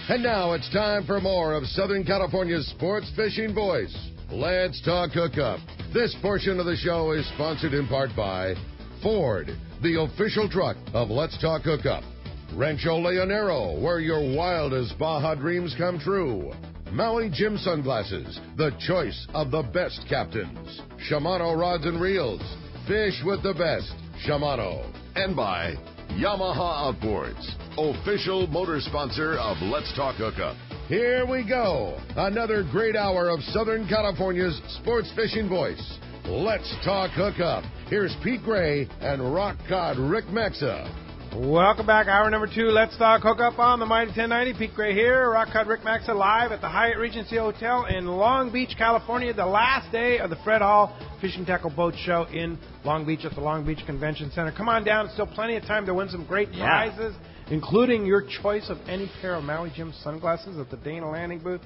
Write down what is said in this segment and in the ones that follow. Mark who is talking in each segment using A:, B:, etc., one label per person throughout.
A: And now it's time for more of Southern California's sports fishing voice. Let's talk hookup. This portion of the show is sponsored in part by Ford, the official truck of Let's Talk Hookup. Rancho Leonero, where your wildest Baja dreams come true. Maui Jim Sunglasses, the choice of the best captains. Shimano Rods and Reels, fish with the best. Shimano. And by Yamaha Outboards, official motor sponsor of Let's Talk Hookup. Here we go. Another great hour of Southern California's sports fishing voice. Let's Talk Hookup. Here's Pete Gray and rock cod Rick Maxa.
B: Welcome back. Hour number 2. Let's Talk Hookup on the Mighty 1090. Pete Gray here. Rock cod Rick Maxa live at the Hyatt Regency Hotel in Long Beach, California. The last day of the Fred Hall Fishing Tackle Boat Show in Long Beach at the Long Beach Convention Center. Come on down. Still plenty of time to win some great prizes, including your choice of any pair of Maui Jim sunglasses at the Dana Landing booth.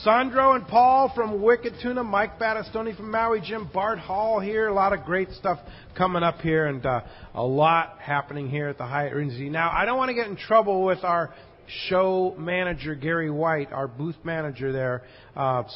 B: Sandro and Paul from Wicked Tuna, Mike Battistoni from Maui Jim, Bart Hall here. A lot of great stuff coming up here, and a lot happening here at the Hyatt Regency. Now, I don't want to get in trouble with our show manager, Gary White, our booth manager there,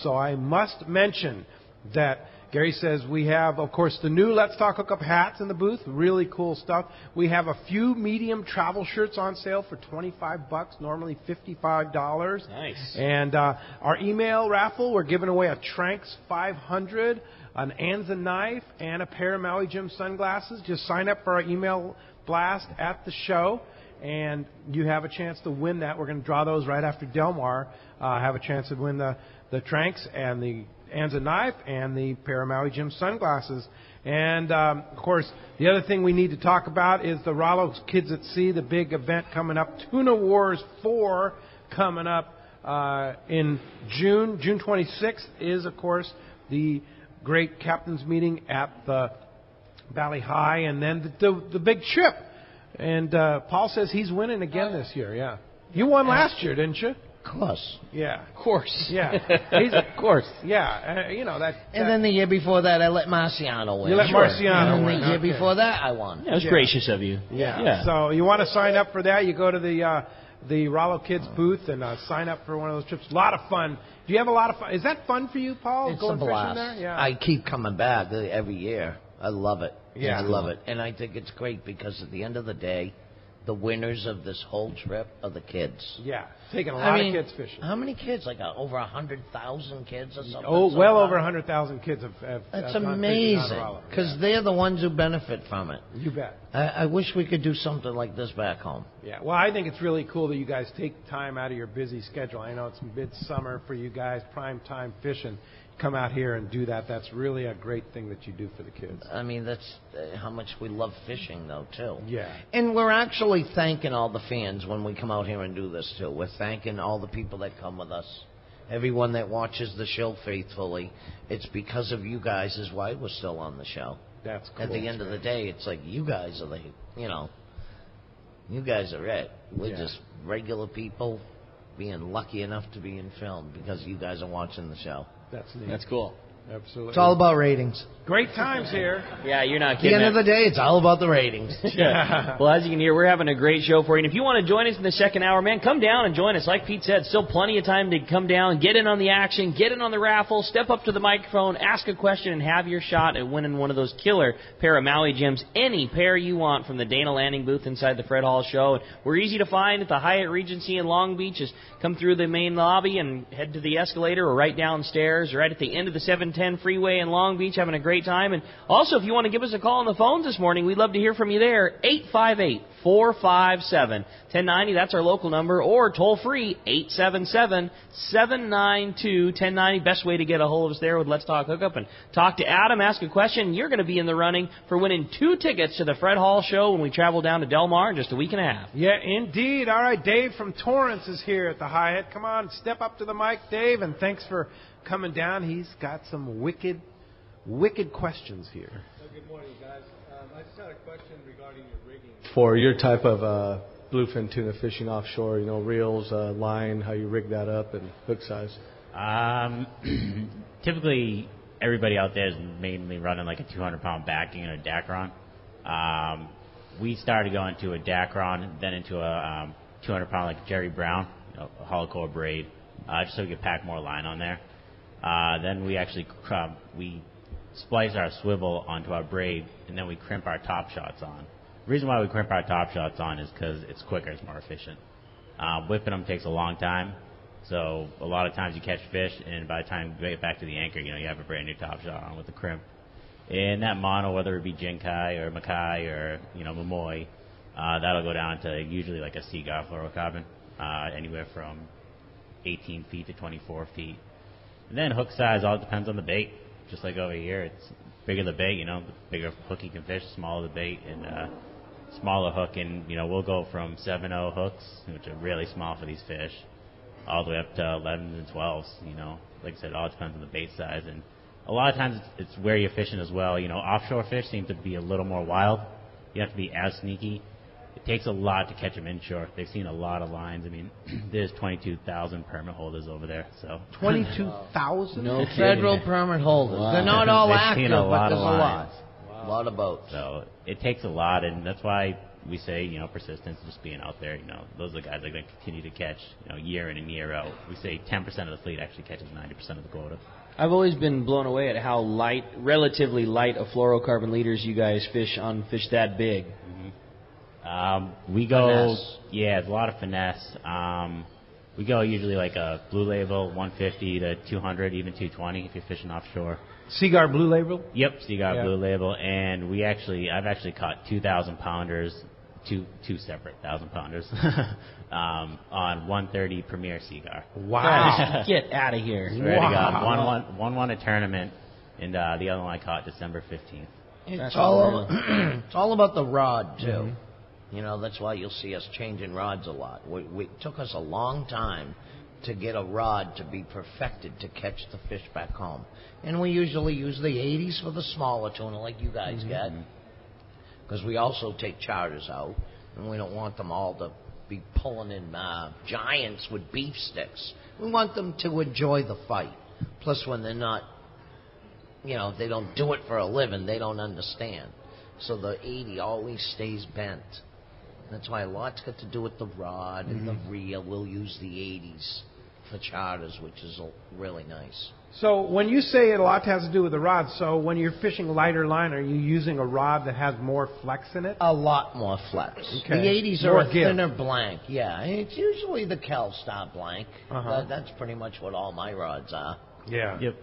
B: so I must mention that Gary says we have, of course, the new Let's Talk Hookup hats in the booth. Really cool stuff. We have a few medium travel shirts on sale for $25, normally $55.
C: Nice.
B: And our email raffle, we're giving away a Tranks 500, an Anza knife, and a pair of Maui Jim sunglasses. Just sign up for our email blast at the show, and you have a chance to win that. We're going to draw those right after Del Mar. Have a chance to win the Tranks and the Anza knife and the pair of Maui Jim sunglasses. And, of course, the other thing we need to talk about is the Rollo Kids at Sea, the big event coming up. Tuna Wars 4 coming up in June. June 26th is, of course, the great captain's meeting at the Valley High. And then the big trip. And Paul says he's winning again this year, yeah. You won last year, didn't you?
D: Of course.
B: Yeah.
C: Of course.
B: Yeah.
C: Of course.
B: Yeah. You know, that.
D: And then the year before that, I let Marciano win.
B: You let Marciano
D: and
B: win.
D: And the year before that, I won.
C: That was gracious of you.
B: Yeah. So you want to sign up for that, you go to the Rollo Kids booth and sign up for one of those trips. A lot of fun. Do you have a lot of fun? Is that fun for you, Paul,
D: It's
B: going
D: a blast.
B: fishing there? Yeah.
D: I keep coming back every year. I love it.
B: Yeah.
D: I love it. And I think it's great because at the end of the day, the winners of this whole trip are the kids.
B: Yeah, taking a lot of kids fishing.
D: How many kids? Like over 100,000 kids or something?
B: Oh, well over 100,000 kids have
D: That's
B: gone
D: amazing.
B: fishing on Rollo.
D: Because they're the ones who benefit from it.
B: You bet.
D: I wish we could do something like this back home.
B: Yeah, well, I think it's really cool that you guys take time out of your busy schedule. I know it's midsummer for you guys, prime time fishing. Come out here and do that. That's really a great thing that you do for the kids.
D: I mean, that's how much we love fishing, though, too.
B: Yeah.
D: And we're actually thanking all the fans when we come out here and do this, too. We're thanking all the people that come with us. Everyone that watches the show faithfully. It's because of you guys is why we're still on the show.
B: That's cool.
D: At the end of the day, it's like you guys are you guys are it. We're just regular people being lucky enough to be in film because you guys are watching the show.
B: That's neat.
C: That's cool.
B: Absolutely.
D: It's all about ratings.
B: Great times here.
C: Yeah, you're not
D: At
C: kidding.
D: the end of the day, it's all about the ratings.
C: Yeah. Well, as you can hear, we're having a great show for you. And if you want to join us in the second hour, man, come down and join us. Like Pete said, still plenty of time to come down, get in on the action, get in on the raffle, step up to the microphone, ask a question, and have your shot at winning one of those killer pair of Maui Jims, any pair you want from the Dana Landing booth inside the Fred Hall show. And we're easy to find at the Hyatt Regency in Long Beach. Just come through the main lobby and head to the escalator or right downstairs, right at the end of the 710 freeway in Long Beach, having a great time. And also, if you want to give us a call on the phones this morning, we'd love to hear from you there. 858-457-1090. That's our local number. Or toll free, 877-792-1090. Best way to get a hold of us there with Let's Talk Hookup and talk to Adam, ask a question. You're going to be in the running for winning 2 tickets to the Fred Hall show when we travel down to Del Mar in just a week and a half.
B: Yeah, indeed. All right, Dave from Torrance is here at the Hyatt. Come on, step up to the mic, Dave, and thanks for coming down. He's got some wicked questions here.
E: Well, good morning, guys. I just had a question regarding your rigging. For your type of bluefin tuna fishing offshore, reels, line, how you rig that up, and hook size.
F: Typically, everybody out there is mainly running like a 200-pound backing and a Dacron. We started going to a Dacron, then into a 200-pound like Jerry Brown. a hollow core braid, just so we could pack more line on there. Then we actually we splice our swivel onto our braid, and then we crimp our top shots on. The reason why we crimp our top shots on is because it's quicker, it's more efficient. Whipping them takes a long time, so a lot of times you catch fish, and by the time you get back to the anchor, you have a brand new top shot on with the crimp. And that mono, whether it be Jinkai or Makai or Momoy, that'll go down to usually like a Seaguar fluorocarbon, anywhere from 18 feet to 24 feet. And then hook size all depends on the bait. Just like over here, it's bigger the bait, the bigger hook you can fish, smaller the bait, and smaller hook. And we'll go from 7/0 hooks, which are really small for these fish, all the way up to 11s and 12s. Like I said, it all depends on the bait size. And a lot of times it's where you're fishing as well. Offshore fish seem to be a little more wild. You have to be as sneaky. It takes a lot to catch them inshore. They've seen a lot of lines. I mean, there's 22,000 permit holders over there. So
B: 22,000?
D: No federal permit holders. Wow. They're not all active, but there's a lot. Wow. A lot of boats.
F: So it takes a lot, and that's why we say, persistence, just being out there. Those are the guys that are going to continue to catch, year in and year out. We say 10% of the fleet actually catches 90% of the quota.
C: I've always been blown away at how relatively light of fluorocarbon leaders you guys fish on fish that big.
F: We go,
D: finesse.
F: Yeah, it's a lot of finesse. We go usually like a blue label, 150 to 200, even 220 if you're fishing offshore.
B: Seaguar Blue Label?
F: Yep, Seaguar Blue Label, and I've actually caught 2,000 pounders, two separate 1,000 pounders, on 130 Premier Seaguar.
B: Wow!
C: Get out of here!
F: Swear to God, one won a tournament, and the other one I caught December 15th.
D: It's all about the rod too. Mm-hmm. That's why you'll see us changing rods a lot. It took us a long time to get a rod to be perfected to catch the fish back home. And we usually use the 80s for the smaller tuna like you guys get. Because we also take charters out, and we don't want them all to be pulling in giants with beef sticks. We want them to enjoy the fight. Plus, when they're not, they don't do it for a living, they don't understand. So the 80 always stays bent. That's why a lot's got to do with the rod and the reel. We'll use the 80s for charters, which is really nice.
B: So when you say it a lot has to do with the rod, so when you're fishing lighter line, are you using a rod that has more flex in it?
D: A lot more flex.
B: Okay.
D: The 80s are a thinner blank. Yeah, it's usually the Cal-Star blank. That's pretty much what all my rods are.
B: Yeah.
F: Yep.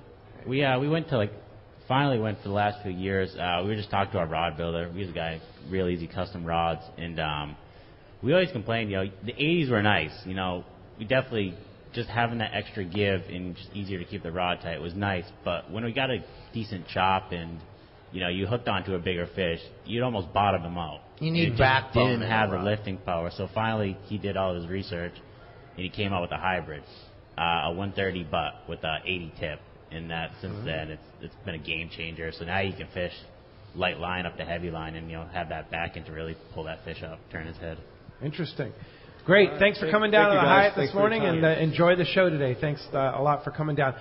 F: We finally went for the last few years. We were just talking to our rod builder. He's a guy, real easy custom rods, and we always complained. The 80s were nice. We definitely just having that extra give and just easier to keep the rod tight was nice. But when we got a decent chop and you hooked onto a bigger fish, you'd almost bottom them out.
D: You need backbone.
F: Didn't have the lifting power. So finally, he did all his research, and he came out with a hybrid, a 130 butt with a 80 tip. And that since then, it's been a game changer. So now you can fish light line up to heavy line, and have that back end to really pull that fish up, turn his head.
B: Interesting. Great. Thanks for coming down to the Hyatt this morning, and enjoy the show today. Thanks a lot for coming down.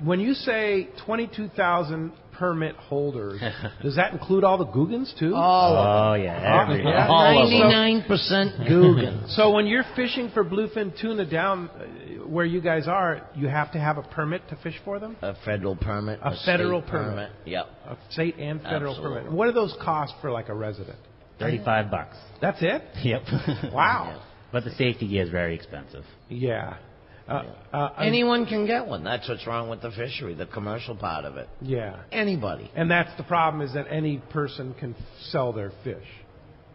B: When you say 22,000 permit holders, does that include all the Googans too?
D: All of them.
F: Yeah,
D: 99% Googans.
B: So when you're fishing for bluefin tuna down where you guys are, you have to have a permit to fish for them?
D: A federal permit.
B: A federal permit.
D: Yep.
B: A state and federal
D: Absolutely.
B: permit. What do those cost for like a resident?
F: $35.
B: That's it?
F: Yep.
B: Wow.
D: Yeah.
F: But the safety gear is very expensive.
B: Yeah.
D: Anyone can get one. That's what's wrong with the fishery, the commercial part of it.
B: Yeah.
D: Anybody.
B: And that's the problem, is that any person can sell their fish.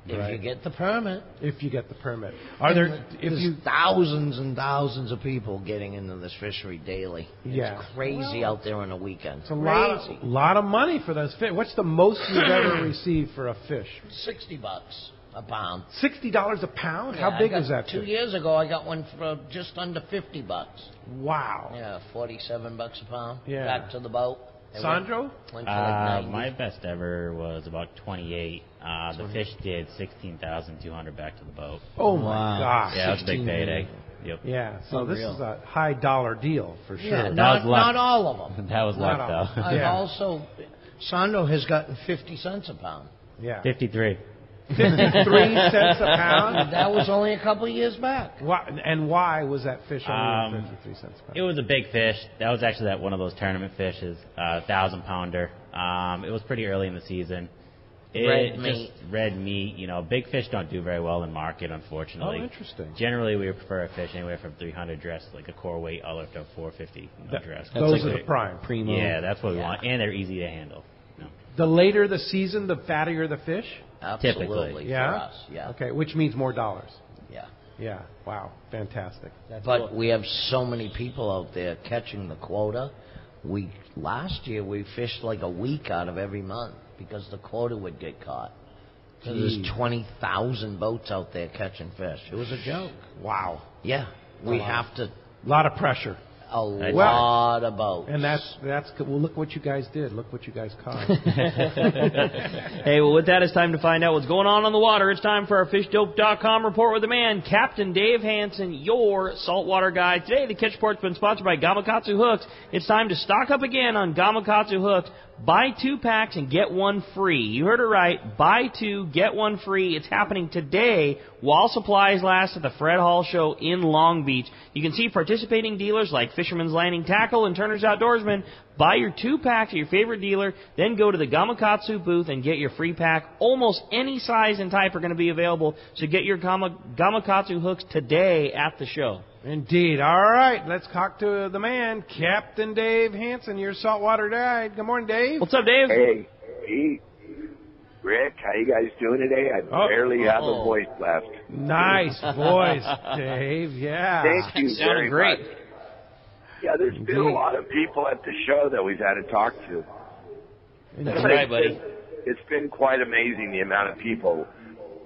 D: If you get the permit.
B: If you get the permit.
D: There's thousands and thousands of people getting into this fishery daily.
B: Yeah.
D: It's crazy out there on a weekend.
B: It's a lot of money for those fish. What's the most you've ever received for a fish?
D: $60 a pound.
B: $60 a pound?
D: Yeah,
B: how big is that?
D: 2 years ago, I got one for just under $50.
B: Wow.
D: Yeah, $47 a pound.
B: Yeah.
D: Back to the boat.
B: Sandro?
D: Went for like 90.
F: My best ever was about 28. The fish did 16,200 back to the boat.
B: Oh my gosh!
F: Yeah, that was a big payday. Yep.
B: Yeah, so this is a high dollar deal for sure.
D: Yeah, not all of them.
F: That was luck, though.
D: I've also, Sandro has gotten 50 cents a pound.
B: Yeah.
F: 53.
B: 53 cents a pound?
D: That was only a couple of years back.
B: Why was that fish only 53 cents a pound?
F: It was a big fish. That was actually one of those tournament fishes, 1,000-pounder. It was pretty early in the season.
D: Red meat.
F: Red meat. Big fish don't do very well in market, unfortunately.
B: Oh, interesting.
F: Generally, we prefer a fish anywhere from 300 dressed, like a core weight, all the way up to 450 dressed.
B: Those are the prime.
C: Primo.
F: Yeah, that's what we want, and they're easy to handle.
B: The later the season, the fattier the fish?
D: Absolutely.
F: Typically.
B: Yeah?
D: For us, yeah.
B: Okay, which means more dollars.
D: Yeah.
B: Yeah, wow, fantastic.
D: But we have so many people out there catching the quota. Last year we fished like a week out of every month because the quota would get caught. So there's 20,000 boats out there catching fish. It was a joke.
B: Wow.
D: Yeah. We have to...
B: A lot of pressure.
D: A lot of boats.
B: And that's well, look what you guys did. Look what you guys caught.
C: Hey, well, with that, it's time to find out what's going on the water. It's time for our FishDope.com report with the man, Captain Dave Hansen, your saltwater guide. Today, the Catch Report's been sponsored by Gamakatsu Hooks. It's time to stock up again on Gamakatsu Hooks. Buy 2 packs and get 1 free. You heard it right. Buy 2, get 1 free. It's happening today while supplies last at the Fred Hall Show in Long Beach. You can see participating dealers like Fisherman's Landing Tackle and Turner's Outdoorsman. Buy your 2 packs at your favorite dealer, then go to the Gamakatsu booth and get your free pack. Almost any size and type are going to be available, so get your Gamakatsu hooks today at the show.
B: Indeed. All right, let's talk to the man, Captain Dave Hansen, your saltwater guide. Good morning, Dave.
C: What's up, Dave?
G: Hey, Pete, Rick, how you guys doing today? I barely have a voice left.
B: Nice voice, Dave. Yeah.
G: Thank you very
C: great.
G: much. Yeah, there's been a lot of people at the show that we've had to talk to.
C: That's right, buddy.
G: It's been quite amazing, the amount of people.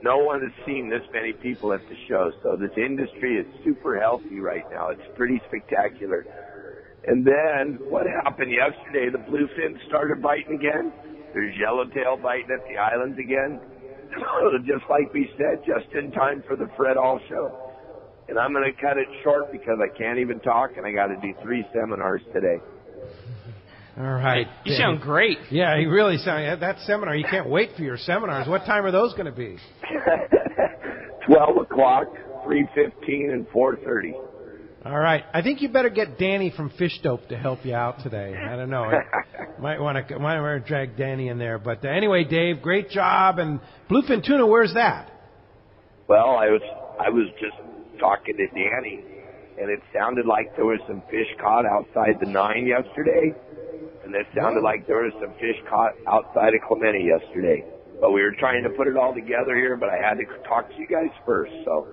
G: No one has seen this many people at the show, so this industry is super healthy right now. It's pretty spectacular. And then what happened yesterday, the bluefin started biting again. There's yellowtail biting at the islands again. Just like we said, just in time for the Fred Hall Show. And I'm going to cut it short because I can't even talk, and I got to do 3 seminars today.
B: All right.
C: You sound great.
B: Yeah, you really sound. That seminar, you can't wait for your seminars. What time are those going to be?
G: 12 o'clock, 3:15, and 4:30.
B: All right. I think you better get Danny from Fish Dope to help you out today. I don't know. Might want to drag Danny in there. But anyway, Dave, great job. And bluefin tuna, where's that?
G: Well, I was just talking to Danny, and it sounded like there was some fish caught outside the 9 yesterday. And it sounded like there was some fish caught outside of Clemente yesterday. But we were trying to put it all together here, but I had to talk to you guys first. So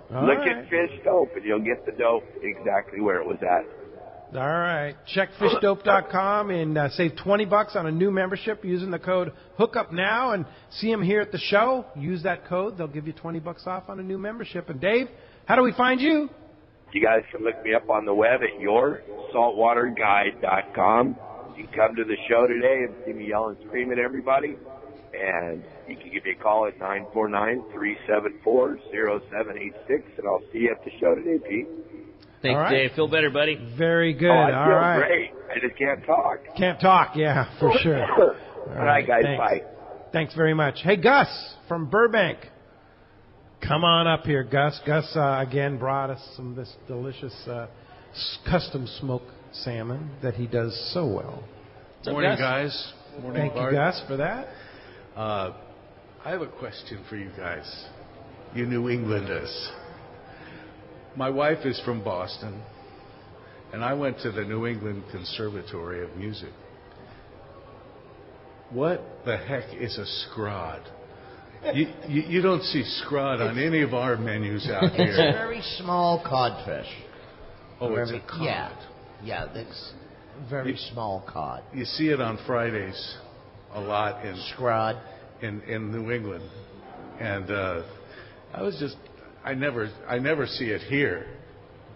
G: look at Fish Dope, and you'll get the dope exactly where it was at.
B: All right. Check fishdope.com and save $20 on a new membership using the code Hookup Now, and see them here at the show. Use that code. They'll give you $20 off on a new membership. And Dave, how do we find you?
G: You guys can look me up on the web at yoursaltwaterguide.com. You can come to the show today and see me yell and scream at everybody. And you can give me a call at 949-374-0786, and I'll see you at the show today, Pete.
C: Thanks,
B: right.
C: Dave. Feel better, buddy.
B: Very good.
G: I
B: All
G: feel
B: right.
G: great. I just can't talk.
B: Can't talk, yeah, for sure.
G: All right, guys,
B: thanks.
G: bye.
B: Thanks very much. Hey, Gus from Burbank. Come on up here, Gus. Gus, again, brought us some of this delicious custom smoked salmon that he does so well.
H: Morning, guys. Morning,
B: Thank
H: Bart.
B: you, Gus, for that.
H: I have a question for you guys, you New Englanders. My wife is from Boston, and I went to the New England Conservatory of Music. What the heck is a scrod? You don't see scrod on any of our menus out here.
D: It's a very small codfish.
H: Oh, it's a cod.
D: Yeah, that's very small cod.
H: You see it on Fridays a lot in
D: Scrod.
H: in New England, and I never see it here,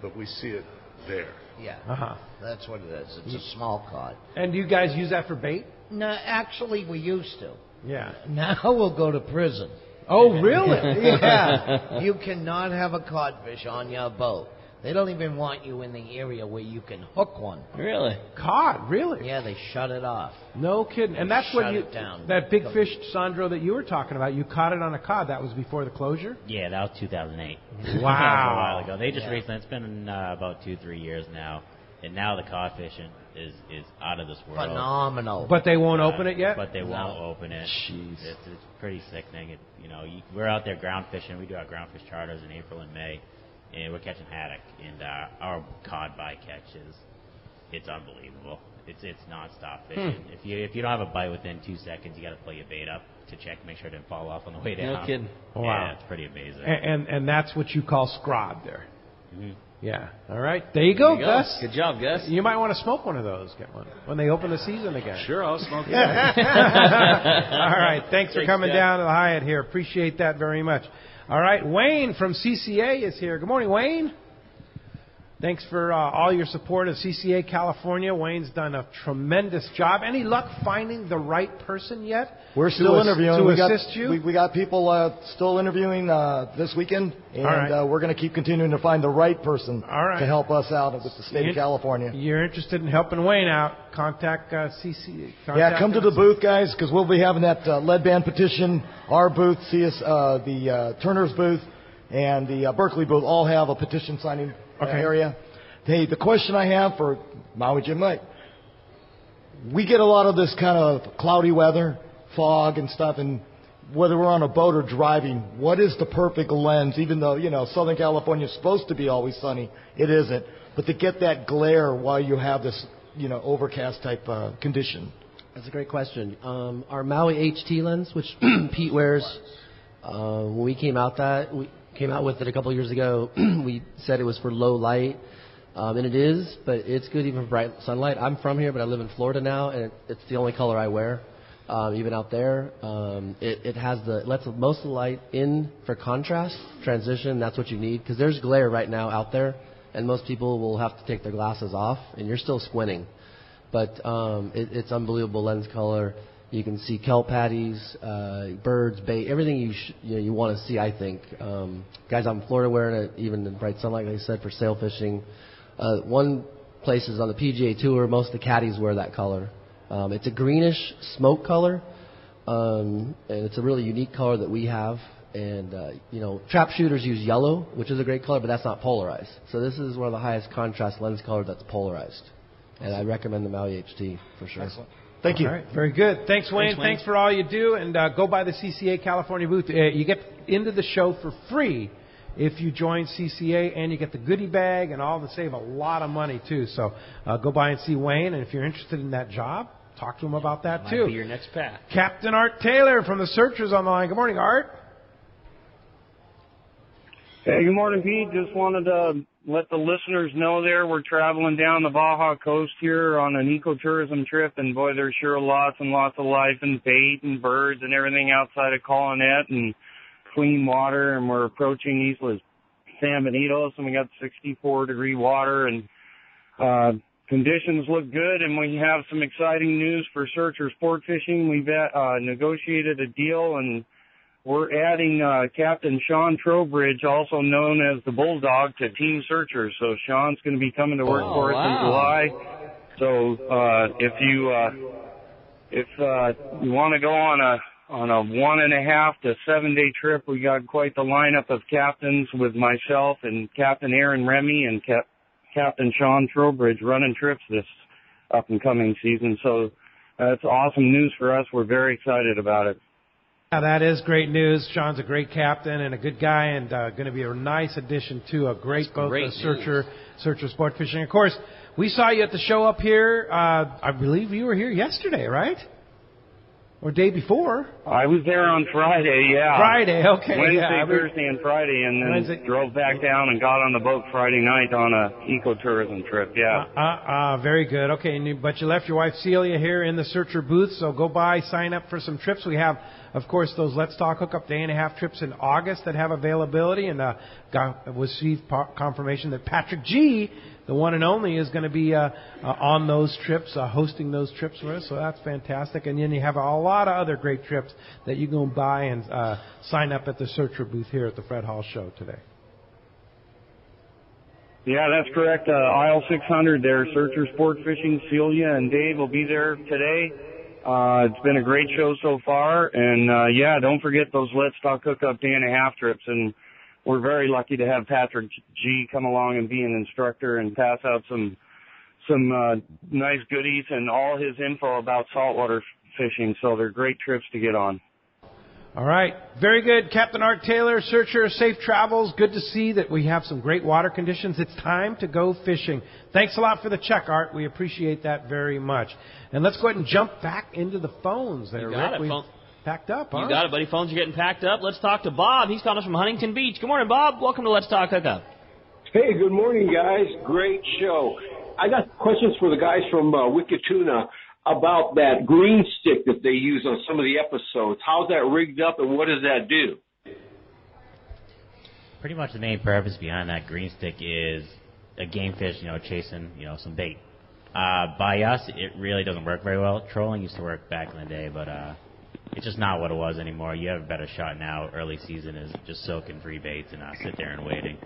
H: but we see it there.
D: Yeah,
B: Uh-huh.
D: that's what it is. It's a small cod.
B: And do you guys use that for bait?
D: No, actually, we used to.
B: Yeah.
D: Now we'll go to prison.
B: Oh, really?
D: Yeah. You cannot have a codfish on your boat. They don't even want you in the area where you can hook one.
C: Really?
B: Cod, really?
D: Yeah, they shut it off.
B: No kidding. And that's what you,
D: down.
B: that big fish, Sandro, that you were talking about, you caught it on a cod. That was before the closure?
F: Yeah, that was 2008.
B: Wow.
F: That was a while ago. They just recently, it's been about 2-3 years now. And now the cod fishing is out of this world.
D: Phenomenal.
B: But they won't open it yet?
F: But they won't open it.
B: Jeez.
F: It's pretty sickening. We're out there ground fishing. We do our ground fish charters in April and May. And we're catching haddock, and our cod bycatch it's unbelievable. It's nonstop fishing. If you don't have a bite within 2 seconds, you got to pull your bait up to check, make sure it didn't fall off on the way down.
C: No kidding.
B: Wow.
F: Yeah, it's pretty amazing.
B: And that's what you call scrod there.
F: Mm-hmm.
B: Yeah. All right. There you go,
C: There you
B: Gus.
C: Good job, Gus.
B: You might want to smoke one of those. Get one when they open the season again.
H: Sure, I'll smoke it.
B: All right. Thanks for coming
C: Jack.
B: down to the Hyatt here. Appreciate that very much. All right. Wayne from CCA is here. Good morning, Wayne. Thanks for all your support of CCA California. Wayne's done a tremendous job. Any luck finding the right person yet?
I: We're still interviewing.
B: To assist you?
I: We got people still interviewing this weekend, and we're going to keep continuing to find the right person to help us out with the state of California.
B: You're interested in helping Wayne out, contact CCA.
I: Come to the booth, guys, because we'll be having that lead band petition. Our booth, the Turner's booth, and the Berkeley booth all have a petition signing area. Hey, the question I have for Maui Jim Mike, we get a lot of this kind of cloudy weather, fog and stuff, and whether we're on a boat or driving, what is the perfect lens? Even though, Southern California is supposed to be always sunny, it isn't. But to get that glare while you have this, overcast type condition.
J: That's a great question. Our Maui HT lens, which Pete wears, when we came out with it a couple of years ago, we said it was for low light, and it is, but it's good even for bright sunlight. I'm from here, but I live in Florida now, and it's the only color I wear, even out there. It lets most of the light in for contrast, transition. That's what you need, because there's glare right now out there, and most people will have to take their glasses off, and you're still squinting. But it's unbelievable lens color. You can see kelp patties, birds, bait, everything you want to see, I think. Guys out in Florida wearing it, even in bright sunlight, like I said, for sail fishing. One place is on the PGA Tour. Most of the caddies wear that color. It's a greenish smoke color, and it's a really unique color that we have. And, trap shooters use yellow, which is a great color, but that's not polarized. So this is one of the highest contrast lens color that's polarized. And I recommend the Maui HT for sure.
I: Excellent. Thank you.
B: All right, very good. Thanks, Wayne. Thanks for all you do. And go by the CCA California booth. You get into the show for free if you join CCA, and you get the goodie bag and all to save a lot of money, too. So go by and see Wayne. And if you're interested in that job, talk to him about that, too.
C: Might be your next path.
B: Captain Art Taylor from the Searchers on the line. Good morning, Art.
K: Hey, good morning, Pete. Just wanted to let the listeners know we're traveling down the Baja Coast here on an ecotourism trip, and boy, there's sure lots and lots of life and bait and birds and everything outside of Colonet and clean water, and we're approaching Islas San Benito, and we got 64-degree water, and conditions look good, and we have some exciting news for Searcher Sport Fishing. We've negotiated a deal, and we're adding Captain Sean Trowbridge, also known as the Bulldog, to Team Searchers. So Sean's going to be coming to work for us in July. So if you want to go on a 1.5 to 7 day trip, we got quite the lineup of captains with myself and Captain Aaron Remy and Captain Sean Trowbridge running trips this up and coming season. So that's awesome news for us. We're very excited about it.
B: Yeah, that is great news. Sean's a great captain and a good guy, and going to be a nice addition to a great boat, Searcher Sport Fishing. Of course, we saw you at the show up here. I believe you were here yesterday, right? Or day before?
K: I was there on Friday, yeah.
B: Friday, okay.
K: Wednesday, Thursday, and Friday, and then drove back down and got on the boat Friday night on a ecotourism trip, yeah.
B: Very good. Okay, but you left your wife Celia here in the Searcher booth, so go by, sign up for some trips. We have, of course, those Let's Talk Hookup day-and-a-half trips in August that have availability, and received confirmation that Patrick G., the one and only, is going to be on those trips, hosting those trips for us, so that's fantastic. And then you have a lot of other great trips that you can buy and sign up at the Searcher booth here at the Fred Hall Show today.
K: Yeah, that's correct. Aisle 600 there, Searcher Sport Fishing. Celia and Dave will be there today. It's been a great show so far. And, yeah, don't forget those Let's Talk Hookup day and a half trips. And we're very lucky to have Patrick G come along and be an instructor and pass out some nice goodies and all his info about saltwater fishing. So they're great trips to get on.
B: All right. Very good. Captain Art Taylor, Searcher, safe travels. Good to see that we have some great water conditions. It's time to go fishing. Thanks a lot for the check, Art. We appreciate that very much. And let's go ahead and jump back into the phones there,
C: You got
B: Rick.
C: it.
B: We've packed up, huh?
C: You got it, buddy. Phones are getting packed up. Let's talk to Bob. He's calling us from Huntington Beach. Good morning, Bob. Welcome to Let's Talk Hookup.
L: Hey, good morning, guys. Great show. I got questions for the guys from Wicked Tuna about that green stick that they use on some of the episodes. How's that rigged up, and what does that do?
F: Pretty much the main purpose behind that green stick is a game fish, chasing, some bait. By us, it really doesn't work very well. Trolling used to work back in the day, but it's just not what it was anymore. You have a better shot now. Early season is just soaking free baits and sit there and waiting.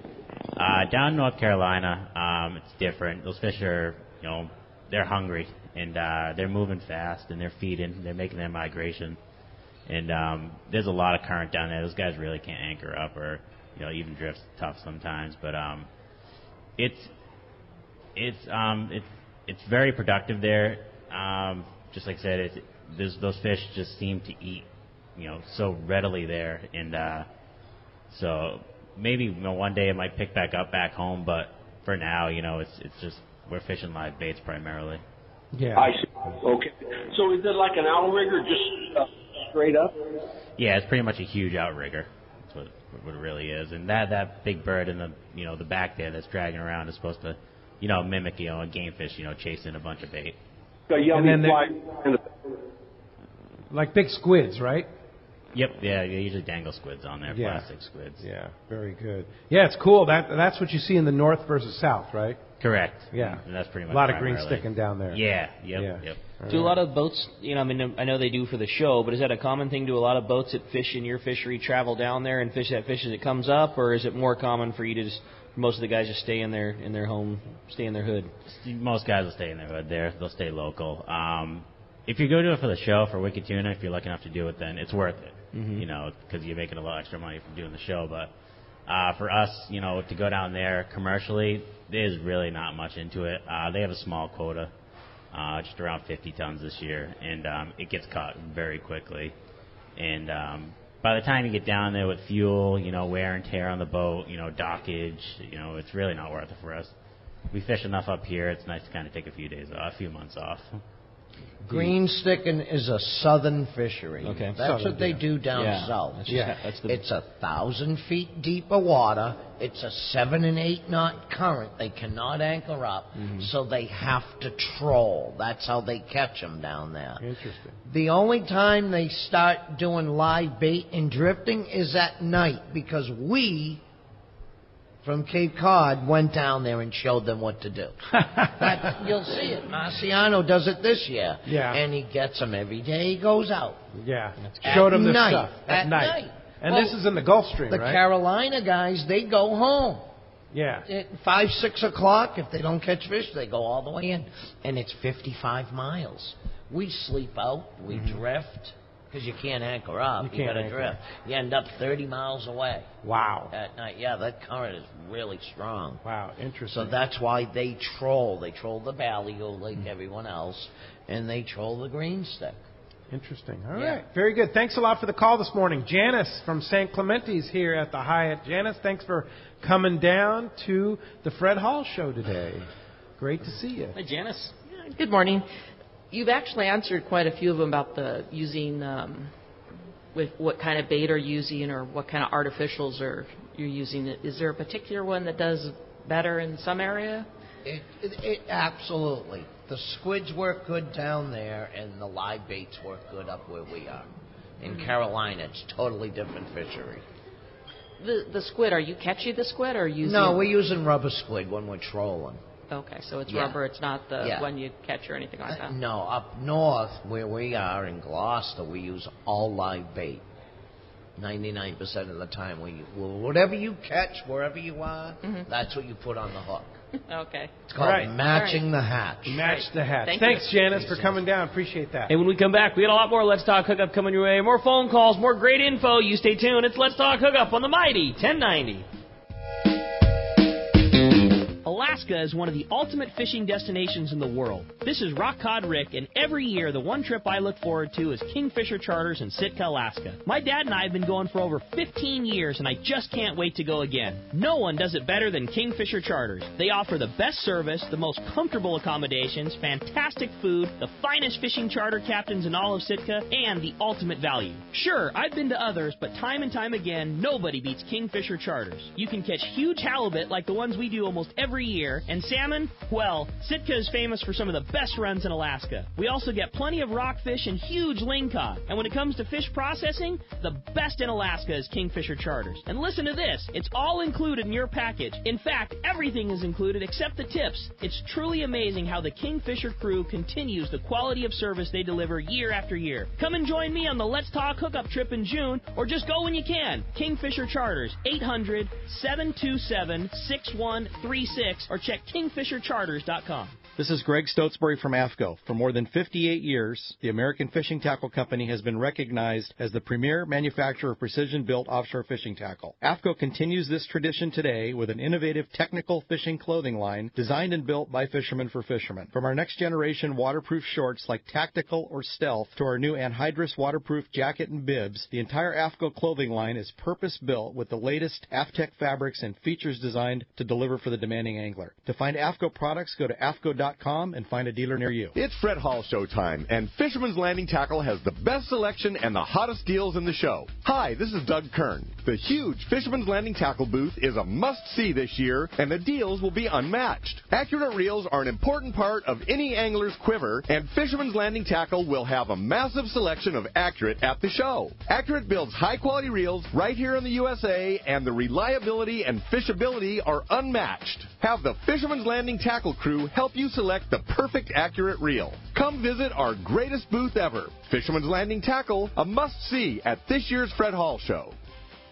F: Down in North Carolina, it's different. Those fish are, they're hungry, and they're moving fast, and they're feeding. They're making their migration. And there's a lot of current down there. Those guys really can't anchor up or, even drift's tough sometimes. But it's very productive there. Just like I said, those fish just seem to eat, so readily there. And so maybe one day it might pick back up back home, but for now, it's just we're fishing live baits primarily.
B: Yeah.
L: I see. Okay. So is it like an outrigger, just straight up?
F: Yeah, it's pretty much a huge outrigger. That's what it really is. And that big bird in the the back there that's dragging around is supposed to mimic a game fish chasing a bunch of bait.
B: And then like big squids, right?
F: Yep, yeah, they usually dangle squids on there,
B: Yeah.
F: plastic squids.
B: Yeah, very good. Yeah, it's cool. That's what you see in the north versus south, right?
F: Correct.
B: Yeah.
F: And that's pretty much
B: a lot of
F: primarily.
B: green sticking down there.
F: Yeah, yep,
B: Yeah.
F: yep.
C: Do a lot of boats, I know they do for the show, but is that a common thing? Do a lot of boats that fish in your fishery travel down there and fish that fish as it comes up, or is it more common for you to just, most of the guys just stay in their home, stay in their hood?
F: Most guys will stay in their hood there. They'll stay local. If you go do it for the show, for Wicked Tuna, if you're lucky enough to do it, then it's worth it, because you're making a lot extra money from doing the show. But for us, to go down there commercially, there's really not much into it. They have a small quota, just around 50 tons this year, and it gets caught very quickly. And by the time you get down there with fuel, wear and tear on the boat, dockage, it's really not worth it for us. We fish enough up here. It's nice to kind of take a few months off.
D: Green sticking is a southern fishery.
C: Okay.
D: That's what they do down south. It's 1,000 feet deep of water. It's a 7 and 8 knot current. They cannot anchor up, so they have to troll. That's how they catch them down there.
B: Interesting.
D: The only time they start doing live bait and drifting is at night, because we from Cape Cod went down there and showed them what to do. You'll see it. Marciano does it this year.
B: Yeah.
D: And he gets them every day he goes out.
B: Yeah. Showed them this
D: night.
B: stuff.
D: At night.
B: And
D: Well,
B: this is in the Gulf Stream,
D: The
B: right?
D: Carolina guys, they go home.
B: Yeah.
D: At 5, 6 o'clock, if they don't catch fish, they go all the way in. And it's 55 miles. We sleep out. We drift. Because you can't anchor up. You
B: can't
D: got to
B: anchor.
D: drift. You end up 30 miles away.
B: Wow.
D: At night. Yeah, that current is really strong.
B: Wow, interesting.
D: So that's why they troll. They troll the ballyhoo like everyone else, and they troll the green stick.
B: Interesting. All
D: Yeah.
B: right. Very good. Thanks a lot for the call this morning. Janice from San Clemente's here at the Hyatt. Janice, thanks for coming down to the Fred Hall show today. Great to see you.
C: Hey, Janice.
M: Good morning. You've actually answered quite a few of them about the using, with what kind of bait are you using or what kind of artificials you're using. Is there a particular one that does better in some area?
D: It absolutely. The squids work good down there, and the live baits work good up where we are. In Carolina, it's totally different fishery.
M: The squid, are you catching the squid or using?
D: No, we're using rubber squid when we're trolling.
M: Okay, so it's
D: Yeah.
M: rubber. It's not the
D: Yeah.
M: one you catch or anything like that.
D: No, up north where we are in Gloucester, we use all live bait. 99% of the time. Whatever you catch, wherever you are, that's what you put on the hook.
M: Okay.
D: It's called matching the hatch.
B: Match the hatch.
M: Thank
B: Thanks,
M: you.
B: Janice, for coming down. Appreciate that.
C: Hey, when we come back, we got a lot more Let's Talk Hookup coming your way. More phone calls, more great info. You stay tuned. It's Let's Talk Hookup on the Mighty 1090. Alaska is one of the ultimate fishing destinations in the world. This is Rock Cod Rick, and every year the one trip I look forward to is Kingfisher Charters in Sitka, Alaska. My dad and I have been going for over 15 years, and I just can't wait to go again. No one does it better than Kingfisher Charters. They offer the best service, the most comfortable accommodations, fantastic food, the finest fishing charter captains in all of Sitka, and the ultimate value. Sure, I've been to others, but time and time again, nobody beats Kingfisher Charters. You can catch huge halibut like the ones we do almost every year, and salmon, well, Sitka is famous for some of the best runs in Alaska. We also get plenty of rockfish and huge lingcod. And when it comes to fish processing, the best in Alaska is Kingfisher Charters. And listen to this, it's all included in your package. In fact, everything is included except the tips. It's truly amazing how the Kingfisher crew continues the quality of service they deliver year after year. Come and join me on the Let's Talk Hookup trip in June, or just go when you can. Kingfisher Charters, 800-727-6136, or check KingfisherCharters.com.
N: This is Greg Stotesbury from AFCO. For more than 58 years, the American Fishing Tackle Company has been recognized as the premier manufacturer of precision-built offshore fishing tackle. AFCO continues this tradition today with an innovative technical fishing clothing line designed and built by fishermen for fishermen. From our next-generation waterproof shorts like Tactical or Stealth to our new anhydrous waterproof jacket and bibs, the entire AFCO clothing line is purpose-built with the latest AFTEC fabrics and features designed to deliver for the demanding angler. To find AFCO products, go to AFCO.com and find a dealer near you.
O: It's Fred Hall show time, and Fisherman's Landing Tackle has the best selection and the hottest deals in the show. Hi, this is Doug Kern. The huge Fisherman's Landing Tackle booth is a must-see this year, and the deals will be unmatched. Accurate reels are an important part of any angler's quiver, and Fisherman's Landing Tackle will have a massive selection of Accurate at the show. Accurate builds high-quality reels right here in the USA, and the reliability and fishability are unmatched. Have the Fisherman's Landing Tackle crew help you select the perfect Accurate reel. Come visit our greatest booth ever, Fisherman's Landing Tackle, a must-see at this year's Fred Hall show.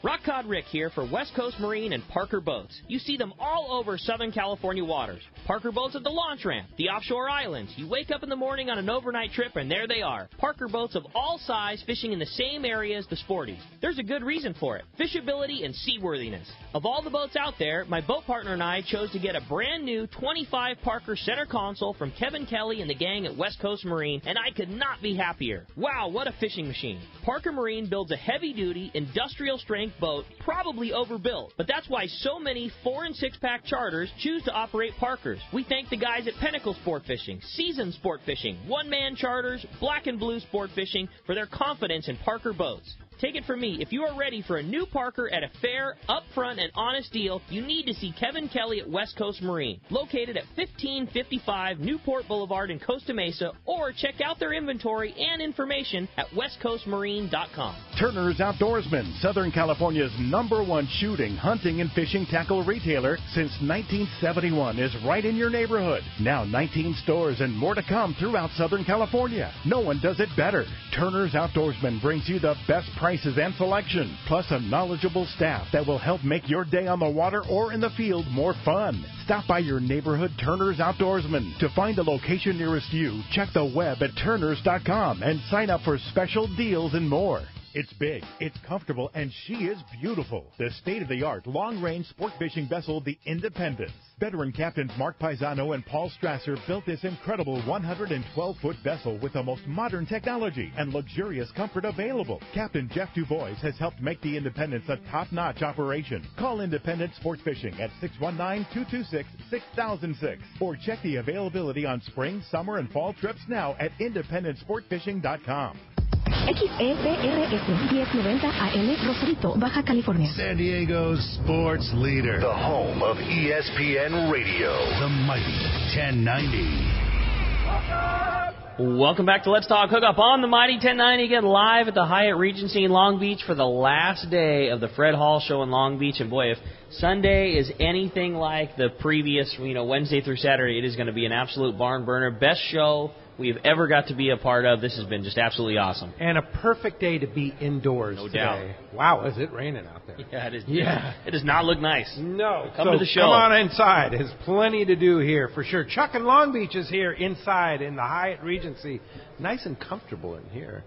C: Rock Cod Rick here for West Coast Marine and Parker Boats. You see them all over Southern California waters. Parker Boats at the launch ramp, the offshore islands. You wake up in the morning on an overnight trip and there they are. Parker Boats of all size fishing in the same area as the sporties. There's a good reason for it, fishability and seaworthiness. Of all the boats out there, my boat partner and I chose to get a brand new 25 Parker center console from Kevin Kelly and the gang at West Coast Marine, and I could not be happier. Wow, what a fishing machine. Parker Marine builds a heavy-duty, industrial-strength boat, probably overbuilt, but that's why so many 4- and 6-pack charters choose to operate Parkers. We thank the guys at Pinnacle Sport Fishing, Season Sport Fishing, One-Man Charters, Black and Blue Sport Fishing for their confidence in Parker boats. Take it from me, if you are ready for a new Parker at a fair, upfront, and honest deal, you need to see Kevin Kelly at West Coast Marine, located at 1555 Newport Boulevard in Costa Mesa, or check out their inventory and information at westcoastmarine.com.
P: Turner's Outdoorsman, Southern California's #1 shooting, hunting, and fishing tackle retailer since 1971, is right in your neighborhood. Now 19 stores and more to come throughout Southern California. No one does it better. Turner's Outdoorsman brings you the best prices and selection, plus a knowledgeable staff that will help make your day on the water or in the field more fun. Stop by your neighborhood Turner's Outdoorsman. To find the location nearest you, check the web at turners.com and sign up for special deals and more. It's big, it's comfortable, and she is beautiful. The state-of-the-art long-range sport fishing vessel, the Independence. Veteran captains Mark Paisano and Paul Strasser built this incredible 112-foot vessel with the most modern technology and luxurious comfort available. Captain Jeff Dubois has helped make the Independence a top-notch operation. Call Independent Sport Fishing at 619-226-6006 or check the availability on spring, summer, and fall trips now at independentsportfishing.com.
Q: XEPRS 1090 AM, Rosarito, Baja California.
A: San Diego's sports leader.
R: The home of ESPN Radio.
A: The mighty 1090.
C: Welcome back to Let's Talk Hookup on the Mighty 1090, again live at the Hyatt Regency in Long Beach for the last day of the Fred Hall Show in Long Beach. And boy, if Sunday is anything like the previous, Wednesday through Saturday. It is going to be an absolute barn burner. Best show we've ever got to be a part of. This has been just absolutely awesome.
B: And a perfect day to be indoors
C: No
B: today.
C: doubt.
B: Wow, is it raining out there?
C: Yeah, it is.
B: Yeah.
C: It does not look nice.
B: No.
C: Come
B: so
C: to the show.
B: Come on inside. There's plenty to do here for sure. Chuck in Long Beach is here inside in the Hyatt Regency. Nice and comfortable in here.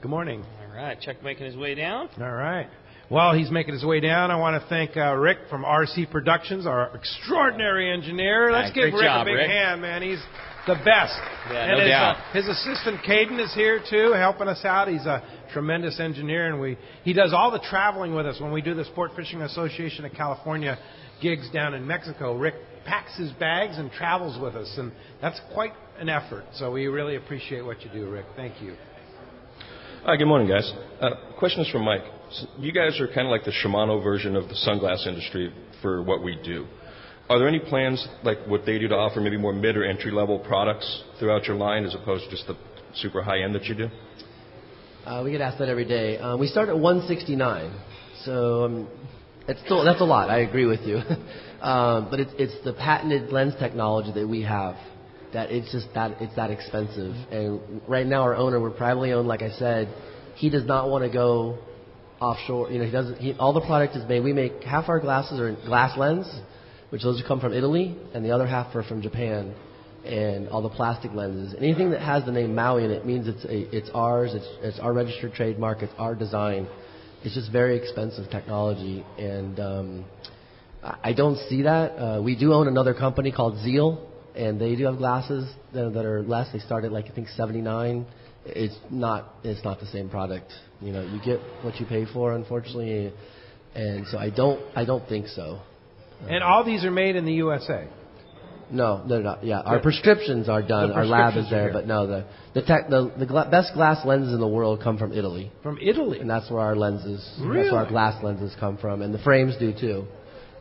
B: Good morning.
C: All right, Chuck making his way down.
B: All right. While he's making his way down, I want to thank Rick from RC Productions, our extraordinary engineer. Let's give Rick a big hand, man. He's the best.
C: Yeah,
B: and
C: no doubt.
B: His assistant Caden is here too, helping us out. He's a tremendous engineer, and he does all the traveling with us when we do the Sport Fishing Association of California gigs down in Mexico. Rick packs his bags and travels with us, and that's quite an effort. So we really appreciate what you do, Rick. Thank you.
S: Hi, good morning, guys. Question is from Mike. So you guys are kind of like the Shimano version of the sunglass industry for what we do. Are there any plans, like what they do, to offer maybe more mid or entry-level products throughout your line as opposed to just the super high-end that you do?
J: We get asked that every day. We start at $169, so that's a lot. I agree with you, but it's the patented lens technology that we have that it's that expensive. And right now, our owner, we're privately owned, like I said, he does not want to go offshore. All the product is made. We make half our glasses are in glass lens, which those come from Italy, and the other half are from Japan. And all the plastic lenses. Anything that has the name Maui in it means it's ours. It's our registered trademark. It's our design. It's just very expensive technology, and I don't see that. We do own another company called Zeal, and they do have glasses that are less. They start at I think $79. It's not the same product. You get what you pay for, unfortunately, and so I don't think so.
B: And all these are made in the USA.
J: No, they're not. Yeah, our prescriptions are done. Our lab is there, but no, the best glass lenses in the world come from Italy.
B: From Italy,
J: and that's where our lenses,
B: really?
J: That's where our glass lenses come from, and the frames do too.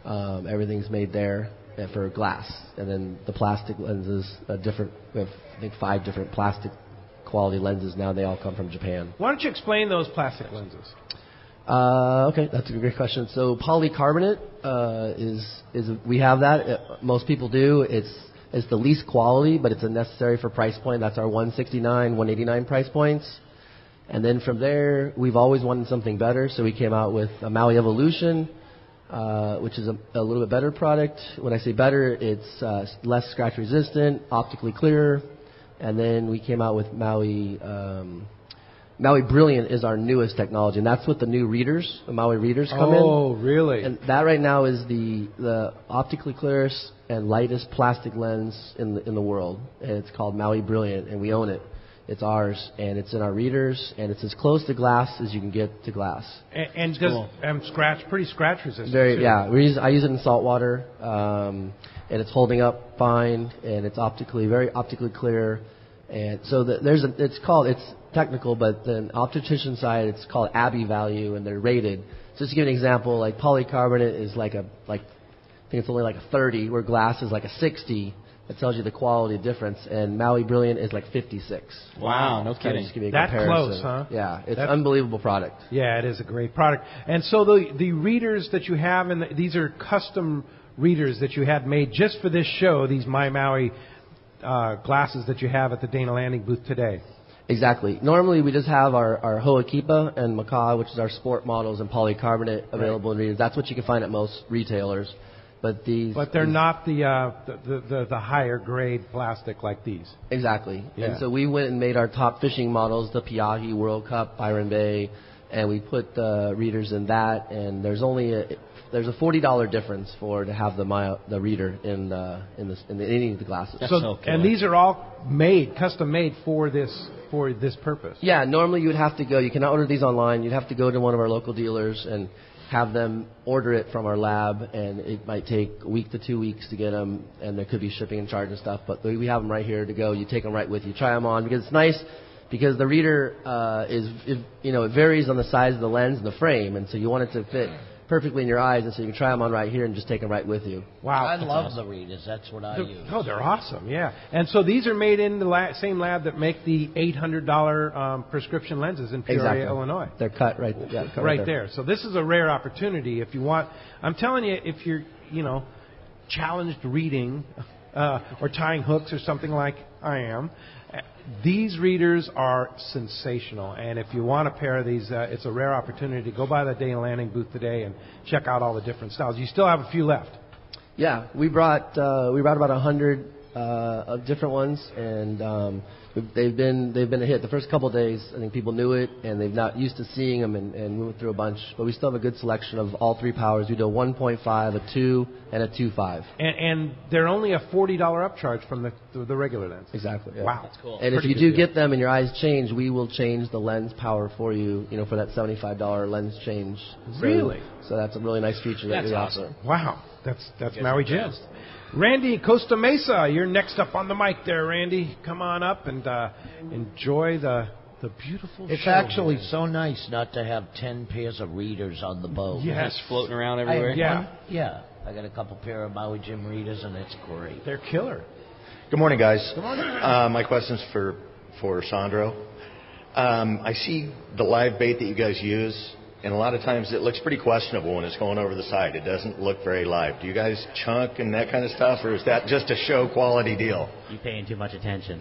J: Everything's made there for glass, and then the plastic lenses different. We have I think 5 different plastic quality lenses now. They all come from Japan.
B: Why don't you explain those plastic lenses?
J: Okay, that's a great question. So polycarbonate we have that. Most people do. It's the least quality, but it's a necessary for price point. That's our $169, $189 price points. And then from there, we've always wanted something better, so we came out with a Maui Evolution, which is a little bit better product. When I say better, it's less scratch resistant, optically clearer. And then we came out with Maui Brilliant is our newest technology, and that's what the new readers, the Maui readers come in.
B: Oh, really?
J: And that right now is the optically clearest and lightest plastic lens in the world. And it's called Maui Brilliant, and we own it. It's ours, and it's in our readers, and it's as close to glass as you can get to glass.
B: And pretty scratch resistant.
J: Very, yeah. I use it in salt water, and it's holding up fine, and it's very optically clear. And so it's technical, but the optician side, it's called Abbey value, and they're rated. So just to give an example, like polycarbonate is I think it's only like a 30, where glass is like a 60. That tells you the quality difference, and Maui Brilliant is like 56.
C: Wow, no kidding.
J: Just give you a
B: that
J: comparison.
B: Close, huh?
J: Yeah, it's an unbelievable product.
B: Yeah, it is a great product. And so the readers that you have, these are custom readers that you had made just for this show, these My Maui glasses that you have at the Dana Landing booth today.
J: Exactly. Normally, we just have our Hoakipa and Macaw, which is our sport models, and polycarbonate available in readers. That's what you can find at most retailers. But
B: they're not the higher grade plastic like these.
J: Exactly.
B: Yeah.
J: And so we went and made our top fishing models, the Piahi, World Cup, Byron Bay, and we put the readers in that. And there's a $40 difference to have the reader in any of the glasses.
B: And these are all custom made for this purpose.
J: Yeah. Normally you would have to go. You cannot order these online. You'd have to go to one of our local dealers and have them order it from our lab, and it might take a week to 2 weeks to get them, and there could be shipping and charge and stuff. But we have them right here to go. You take them right with you, try them on, because it's nice. Because the reader it varies on the size of the lens and the frame, and so you want it to fit perfectly in your eyes, and so you can try them on right here and just take them right with you.
B: Wow.
D: I love the readers. That's what I use.
B: Oh, they're awesome, yeah. And so these are made in the same lab that make the $800 prescription lenses in Peoria,
J: Exactly.
B: Illinois.
J: They're cut right, cut
B: right there. So this is a rare opportunity. If you want, I'm telling you, if you're, challenged reading or tying hooks or something like I am, these readers are sensational. And if you want a pair of these, it's a rare opportunity to go by the Dana Landing booth today and check out all the different styles. You still have a few left.
J: Yeah, we brought about 100 of different ones, and they've been a hit. The first couple of days, I think people knew it, and they've not used to seeing them, and we went through a bunch. But we still have a good selection of all three powers. We do a 1.5, a 2, and a 2.5.
B: And they're only a $40 upcharge from the regular lens.
J: Exactly. Yeah.
B: Wow, that's cool.
J: And if you do get them and your eyes change, we will change the lens power for you. For that $75 lens change.
B: Really?
J: So that's a really nice feature that we offer.
B: Wow, that's Maui Jim. Randy Costa Mesa, you're next up on the mic there, Randy. Come on up and enjoy the beautiful
D: It's
B: show
D: actually
B: here.
D: so nice not to have 10 pairs of readers on the boat.
B: Yes.
C: Floating around everywhere.
D: Yeah. I got a couple pair of Maui Jim readers, and it's great.
B: They're killer.
T: Good morning, guys.
D: Good morning.
T: My question's for Sandro. I see the live bait that you guys use, and a lot of times it looks pretty questionable when it's going over the side. It doesn't look very live. Do you guys chunk and that kind of stuff, or is that just a show quality deal?
F: You paying too much attention.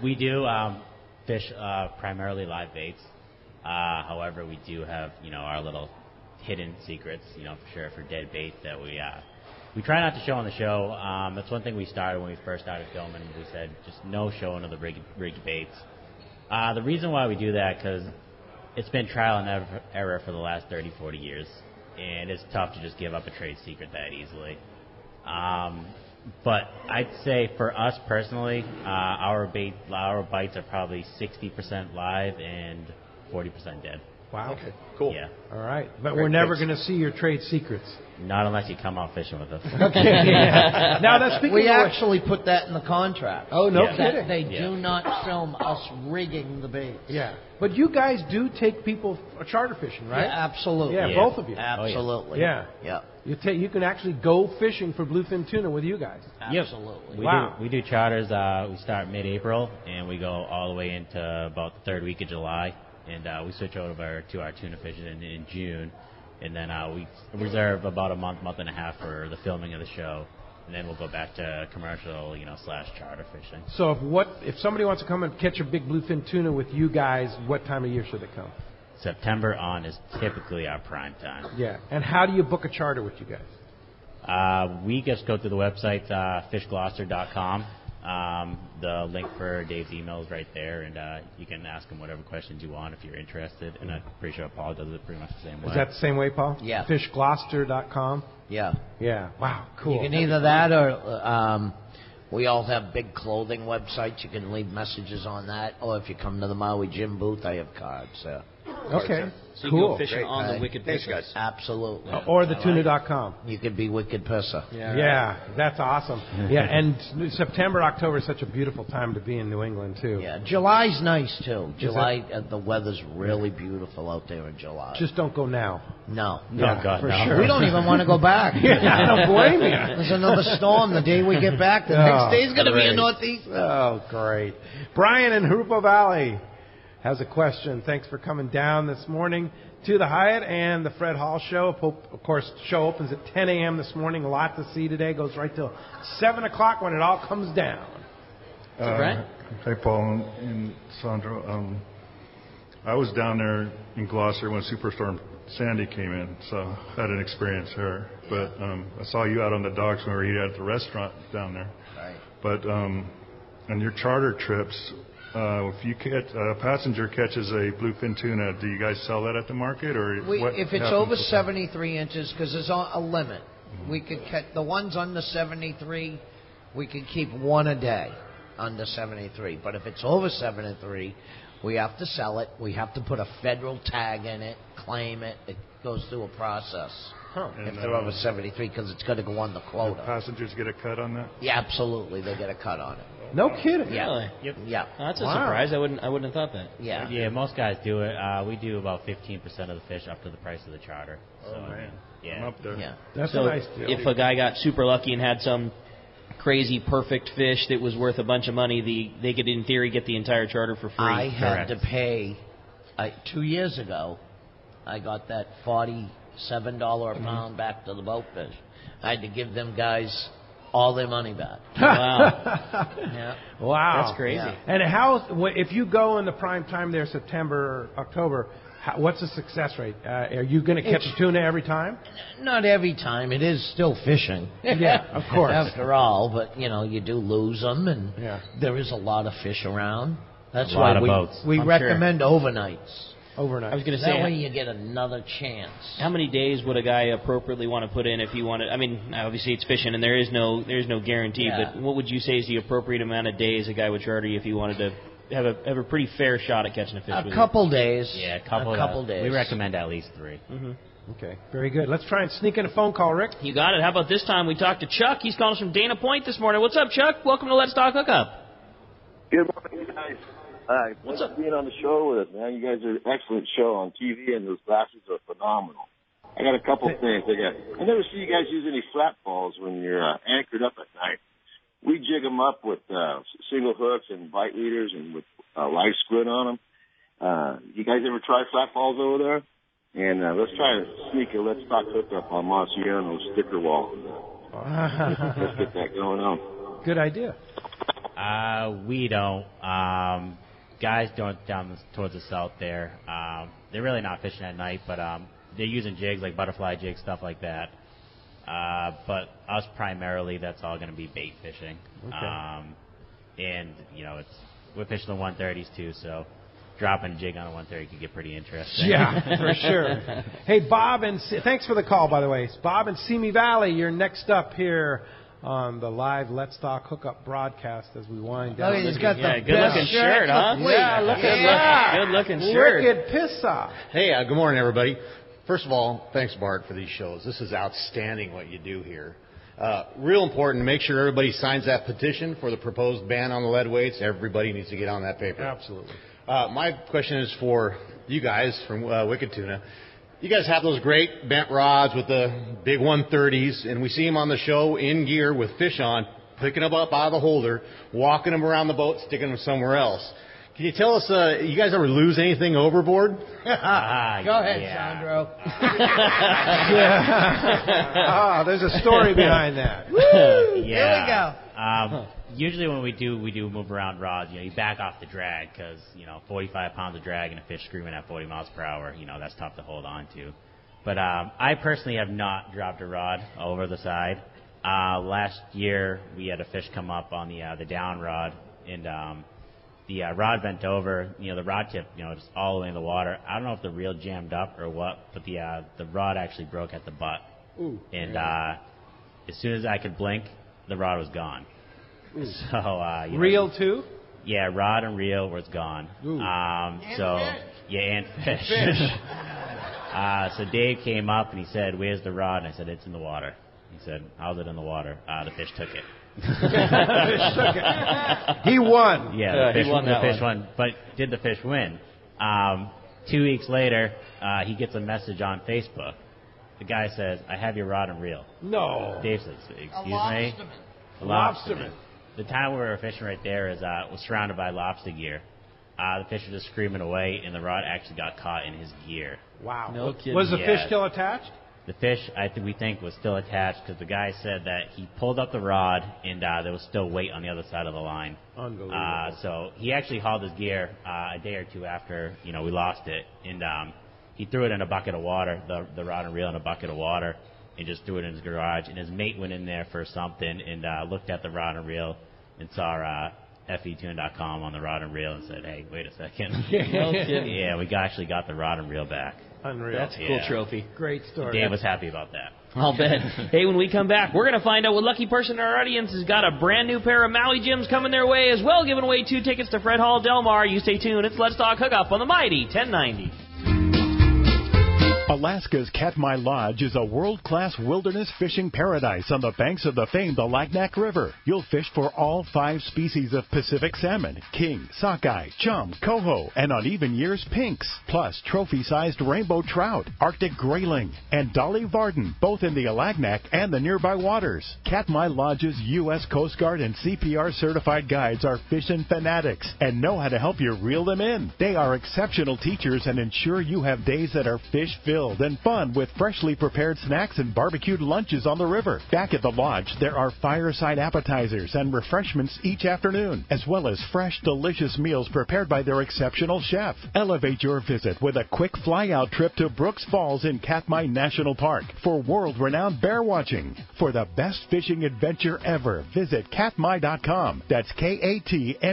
F: We do fish primarily live baits. However, we do have our little hidden secrets, for sure, for dead bait that we try not to show on the show. That's one thing we started when we first started filming. We said just no showing of the rigged baits. The reason why we do that, because it's been trial and error for the last 30, 40 years, and it's tough to just give up a trade secret that easily. But I'd say for us personally, our bites are probably 60% live and 40% dead.
B: Wow.
T: Okay, cool.
F: Yeah.
B: All right. But we're never going to see your trade secrets.
F: Not unless you come out fishing with us.
B: Okay. Yeah. Now, that's speaking
D: we
B: of
D: actually put that in the contract.
B: Oh, no
D: that
B: kidding.
D: They do not film us rigging the baits.
B: Yeah. But you guys do take people charter fishing, right?
D: Yeah, absolutely.
B: Yeah, both of you.
D: Absolutely.
B: Yeah.
D: Yeah.
B: You can actually go fishing for bluefin tuna with you guys.
D: Absolutely.
F: We do charters. We start mid-April, and we go all the way into about the third week of July. And we switch over to our tuna fishing in June. And then we reserve about a month and a half for the filming of the show. And then we'll go back to commercial, / charter fishing.
B: So if somebody wants to come and catch a big bluefin tuna with you guys, what time of year should they come?
F: September on is typically our prime time.
B: Yeah. And how do you book a charter with you guys?
F: We just go to the website, fishgloucester.com. The link for Dave's email is right there, and you can ask him whatever questions you want if you're interested. And I'm pretty sure Paul does it pretty much the same way.
B: Is that the same way, Paul?
D: Yeah.
B: Fishgloucester.com?
D: Yeah.
B: Yeah. Wow. Cool.
D: You can either that or we all have big clothing websites. You can leave messages on that. Or if you come to the Maui Jim booth, I have cards.
B: Okay.
C: So you
B: cool.
C: go fishing on the Wicked
T: Thanks,
C: Pisser?
T: guys.
D: Absolutely.
B: Or the tuna.com.
D: You could be Wicked Pisser.
B: Yeah, that's awesome. Yeah, and September, October is such a beautiful time to be in New England, too.
D: Yeah, July's nice, too. July, the weather's really beautiful out there in July.
B: Just don't go now.
D: No.
F: Oh, God,
B: for
F: no.
B: sure.
D: We don't even want to go back.
B: I don't blame you.
D: There's another storm the day we get back. The next day's going to be a northeast.
B: Oh, great. Brian in Hoopa Valley has a question. Thanks for coming down this morning to the Hyatt and the Fred Hall Show. Of course, the show opens at 10 a.m. this morning. A lot to see today. Goes right till 7 o'clock when it all comes down.
C: Right?
U: Hey, Paul and Sandro. I was down there in Gloucester when Superstorm Sandy came in, so I had an experience there. But I saw you out on the docks when we were eating at the restaurant down there.
D: Right.
U: But on your charter trips, if you a passenger catches a bluefin tuna, do you guys sell that at the market, or
D: if it's over 73 inches, because there's a limit, we could catch the ones under 73. We could keep one a day under 73. But if it's over 73, we have to sell it. We have to put a federal tag in it, claim it. It goes through a process. If they're over 73, because it's going to go on the quota.
U: Passengers get a cut on that?
D: Yeah, absolutely. They get a cut on it.
B: No kidding.
C: Really?
F: Yep.
D: Yeah.
C: Oh, that's a surprise. I wouldn't have thought that.
D: Yeah.
F: Yeah, most guys do it. We do about 15% of the fish up to the price of the charter. So,
U: Oh, man.
F: Yeah.
U: I'm up there.
D: Yeah.
B: That's
C: So
B: a nice deal.
C: if a guy got super lucky and had some crazy perfect fish that was worth a bunch of money, they could in theory get the entire charter for free.
D: I had to pay 2 years ago. I got that $47 a pound back to the boat fish. I had to give them guys all their money back.
C: Wow.
D: Yeah.
B: Wow.
C: That's crazy.
D: Yeah.
B: And if you go in the prime time there, September, October, what's the success rate? Are you going to catch a tuna every time?
D: Not every time. It is still fishing.
B: Yeah, of course.
D: After all, but you do lose them, and there is a lot of fish around. That's
F: A lot
D: why
F: of boats.
D: we
C: I'm
D: recommend overnights.
B: Overnight.
C: I was going to say,
D: That way you get another chance.
C: how many days would a guy appropriately want to put in if he wanted? I mean, obviously it's fishing, and there is no guarantee.
D: Yeah.
C: But what would you say is the appropriate amount of days a guy would charter you if he wanted to have a pretty fair shot at catching a fish?
D: A couple days.
F: Yeah,
D: a couple days.
F: We recommend at least 3.
C: Mm-hmm.
B: Okay, very good. Let's try and sneak in a phone call, Rick.
C: You got it. How about this time we talked to Chuck? He's calling us from Dana Point this morning. What's up, Chuck? Welcome to Let's Talk Hookup.
E: Good morning, guys. What's up? Being on the show with us, man. You guys are an excellent show on TV, and those glasses are phenomenal. I got a couple things. I never see you guys use any flat balls when you're anchored up at night. We jig them up with single hooks and bite leaders and with live squid on them. You guys ever try flat balls over there? And let's try to sneak a Let's Talk Hookup on Marciano's sticker wall. Let's get that going on.
B: Good idea.
F: We don't. Guys down towards the south there, they're really not fishing at night, but they're using jigs like butterfly jigs, stuff like that. But us primarily, that's all going to be bait fishing.
B: Okay.
F: And we're fishing the 130s too, so dropping a jig on a 130 could get pretty interesting.
B: Yeah, for sure. Hey, Bob, thanks for the call, by the way. It's Bob in Simi Valley. You're next up here on the live Let's Talk Hookup broadcast as we wind down.
D: Oh, he's got the
C: good-looking shirt, huh?
B: Yeah,
C: good-looking shirt.
B: Wicked piss off.
V: Hey, good morning, everybody. First of all, thanks, Bart, for these shows. This is outstanding what you do here. Real important, make sure everybody signs that petition for the proposed ban on the lead weights. Everybody needs to get on that paper.
B: Absolutely.
V: My question is for you guys from Wicked Tuna. You guys have those great bent rods with the big 130s, and we see them on the show in gear with fish on, picking them up out of the holder, walking them around the boat, sticking them somewhere else. Can you tell us, you guys ever lose anything overboard?
D: Go ahead, Sandro.
B: Yeah. There's a story behind that.
D: Woo!
F: Yeah.
D: Here we go.
F: Usually when we do move around rods, you back off the drag because 45 pounds of drag and a fish screaming at 40 miles per hour, that's tough to hold on to. But I personally have not dropped a rod over the side. Last year we had a fish come up on the down rod, and the rod bent over. The rod tip, just all the way in the water. I don't know if the reel jammed up or what, but the rod actually broke at the butt.
B: Ooh.
F: And as soon as I could blink, the rod was gone.
B: Ooh.
F: So
B: reel too?
F: Yeah, rod and reel was gone.
B: Ooh.
F: And fish. So Dave came up and he said, "Where's the rod?" And I said, "It's in the water." He said, "How's it in the water?" The fish took it.
B: The fish took it. He won.
F: Yeah,
C: he won that
F: the fish
C: one.
F: won. But did the fish win? 2 weeks later, he gets a message on Facebook. The guy says, "I have your rod and reel."
B: No.
F: Dave says, "Excuse me?" A
B: lobsterman.
F: The time we were fishing right there was surrounded by lobster gear. The fish was just screaming away, and the rod actually got caught in his gear.
B: Wow.
C: No kidding.
B: Was the fish still attached?
F: The fish, we think, was still attached because the guy said that he pulled up the rod, and there was still weight on the other side of the line.
B: Unbelievable.
F: So he actually hauled his gear a day or two after we lost it, and he threw it in a bucket of water, the rod and reel in a bucket of water, and just threw it in his garage. And his mate went in there for something and looked at the rod and reel and saw FETune.com on the rod and reel and said, "Hey, wait a second."
C: No kidding.
F: Yeah, we actually got the rod and reel back.
B: Unreal.
C: That's a cool trophy.
B: Great story.
F: Dave was happy about that.
C: I'll bet. Hey, when we come back, we're going to find out what lucky person in our audience has got a brand new pair of Maui gyms coming their way as well, giving away 2 tickets to Fred Hall Del Mar. You stay tuned. It's Let's Talk Hookup on the Mighty 1090.
P: Alaska's Katmai Lodge is a world-class wilderness fishing paradise on the banks of the famed Alagnak River. You'll fish for all 5 species of Pacific salmon, king, sockeye, chum, coho, and on even years, pinks, plus trophy-sized rainbow trout, Arctic grayling, and Dolly Varden, both in the Alagnak and the nearby waters. Katmai Lodge's U.S. Coast Guard and CPR certified guides are fishing fanatics and know how to help you reel them in. They are exceptional teachers and ensure you have days that are fish-filled and fun with freshly prepared snacks and barbecued lunches on the river. Back at the lodge, there are fireside appetizers and refreshments each afternoon, as well as fresh, delicious meals prepared by their exceptional chef. Elevate your visit with a quick fly-out trip to Brooks Falls in Katmai National Park for world-renowned bear watching. For the best fishing adventure ever, visit katmai.com. That's KATMAI.com.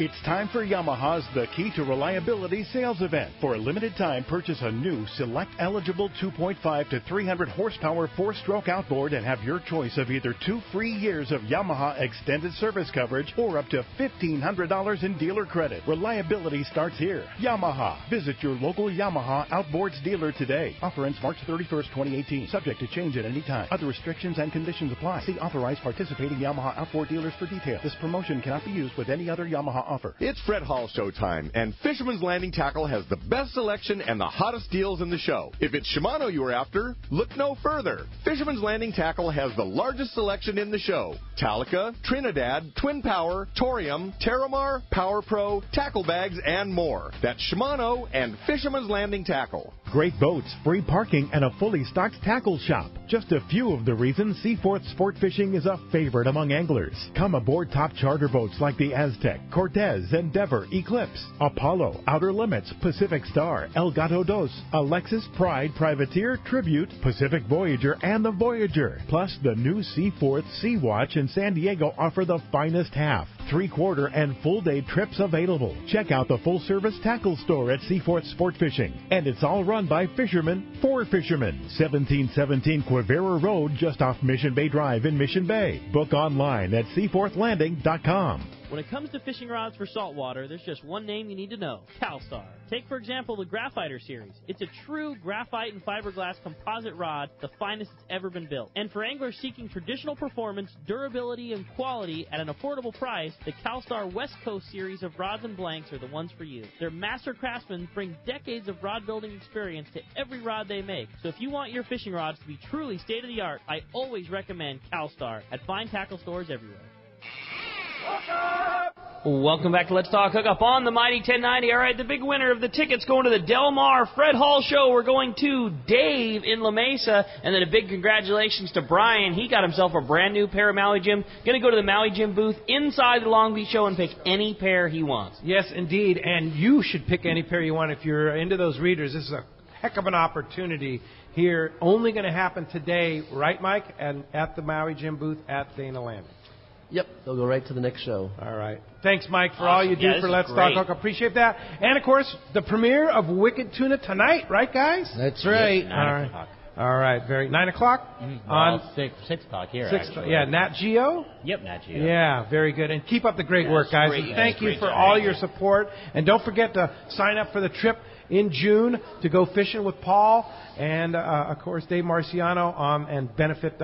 P: It's time for Yamaha's The Key to Reliability sales event. For a limited time, purchase a new select eligible 2.5 to 300 horsepower 4-stroke outboard and have your choice of either 2 free years of Yamaha extended service coverage or up to $1,500 in dealer credit. Reliability starts here. Yamaha. Visit your local Yamaha outboards dealer today. Offer ends March 31st, 2018. Subject to change at any time. Other restrictions and conditions apply. See authorized participating Yamaha outboard dealers for details. This promotion cannot be used with any other Yamaha offer.
O: It's Fred Hall show time, and Fisherman's Landing Tackle has the best selection and the hottest deals in the show. If it's Shimano you are after, look no further. Fisherman's Landing Tackle has the largest selection in the show. Talica, Trinidad, Twin Power, Torium, Terramar, Power Pro, tackle bags, and more. That's Shimano and Fisherman's Landing Tackle.
P: Great boats, free parking, and a fully stocked tackle shop. Just a few of the reasons Seaforth Sport Fishing is a favorite among anglers. Come aboard top charter boats like the Aztec, Cortez, Endeavor, Eclipse, Apollo, Outer Limits, Pacific Star, El Gato Dos, Alexis, Pride, Privateer, Tribute, Pacific Voyager, and the Voyager. Plus, the new Seaforth Sea Watch in San Diego offer the finest half, 3/4, and full-day trips available. Check out the full-service tackle store at Seaforth Sport Fishing. And it's all run by fishermen for fishermen. 1717 Quivira Road, just off Mission Bay Drive in Mission Bay. Book online at seaforthlanding.com.
C: When it comes to fishing rods for saltwater, there's just one name you need to know: CalStar. Take, for example, the Graphiter series. It's a true graphite and fiberglass composite rod, the finest it's ever been built. And for anglers seeking traditional performance, durability, and quality at an affordable price, the CalStar West Coast series of rods and blanks are the ones for you. Their master craftsmen bring decades of rod building experience to every rod they make. So if you want your fishing rods to be truly state-of-the-art, I always recommend CalStar at fine tackle stores everywhere. Welcome back to Let's Talk Hookup on the Mighty 1090. All right, the big winner of the tickets going to the Del Mar Fred Hall show. We're going to Dave in La Mesa. And then a big congratulations to Brian. He got himself a brand new pair of Maui Jim. Going to go to the Maui Jim booth inside the Long Beach show and pick any pair he wants.
B: Yes, indeed. And you should pick any pair you want if you're into those readers. This is a heck of an opportunity here. Only going to happen today, right, Mike? And at the Maui Jim booth at Dana Landing.
J: Yep, they'll go right to the next show.
B: All right. Thanks, Mike, for all you do for Let's Talk Hook. Appreciate that. And, of course, the premiere of Wicked Tuna tonight, right, guys?
D: That's right.
B: Yep, 9 o'clock. All right. 9 o'clock?
F: On 6 o'clock here,
B: 6
F: actually.
B: Yeah, Nat Geo?
F: Yep, Nat Geo.
B: Yeah, very good. And keep up the great work, guys.
F: Great.
B: And thank you for all your support. And don't forget to sign up for the trip in June to go fishing with Paul and, of course, Dave Marciano and benefit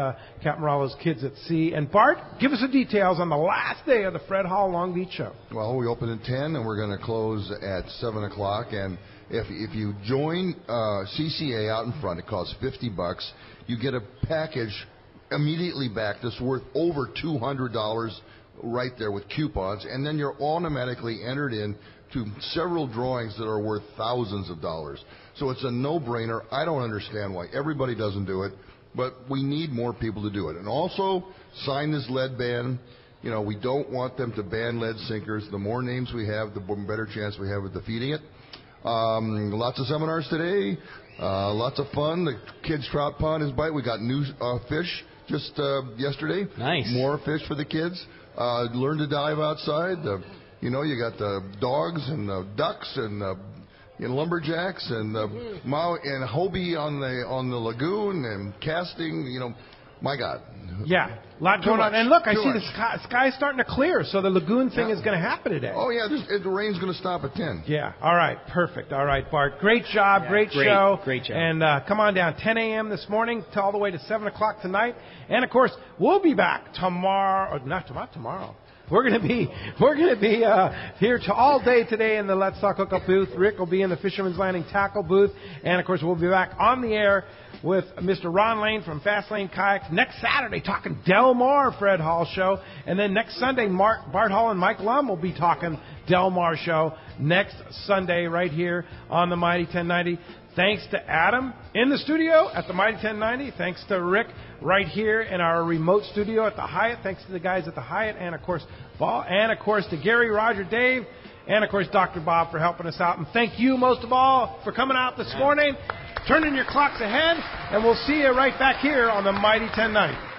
B: Captain Rollo's Kids at Sea. And, Bart, give us the details on the last day of the Fred Hall Long Beach show.
A: Well, we open at 10, and we're going to close at 7 o'clock. And if you join CCA out in front, it costs $50. You get a package immediately back that's worth over $200 right there with coupons. And then you're automatically entered in to several drawings that are worth thousands of dollars. So it's a no-brainer. I don't understand why everybody doesn't do it, but we need more people to do it. And also, sign this lead ban. You know, we don't want them to ban lead sinkers. The more names we have, the better chance we have of defeating it. Lots of seminars today. Lots of fun. The kids' trout pond is bite. We got new fish just yesterday.
C: Nice.
A: More fish for the kids. Learn to dive outside. You know, you got the dogs and the ducks and lumberjacks and Hobie on the lagoon and casting. You know,
G: My God.
B: Yeah, a lot going on. And look, I see the sky's starting to clear, so the lagoon thing is going to happen today.
G: Oh, yeah, the rain's going to stop at 10.
B: Yeah, all right, perfect. All right, Bart, great job, great show.
C: Great job.
B: And come on down, 10 a.m. this morning to all the way to 7 o'clock tonight. And, of course, we'll be back tomorrow. Not tomorrow. We're going to be here all day today in the Let's Talk Hookup booth. Rick will be in the Fisherman's Landing Tackle booth. And, of course, we'll be back on the air with Mr. Ron Lane from Fast Lane Kayaks next Saturday talking Del Mar Fred Hall show. And then next Sunday, Bart Hall and Mike Lum will be talking Del Mar show next Sunday right here on the Mighty 1090. Thanks to Adam in the studio at the Mighty 1090. Thanks to Rick right here in our remote studio at the Hyatt. Thanks to the guys at the Hyatt and, of course, to Gary, Roger, Dave, and, of course, Dr. Bob for helping us out. And thank you most of all for coming out this morning, turning your clocks ahead, and we'll see you right back here on the Mighty 1090.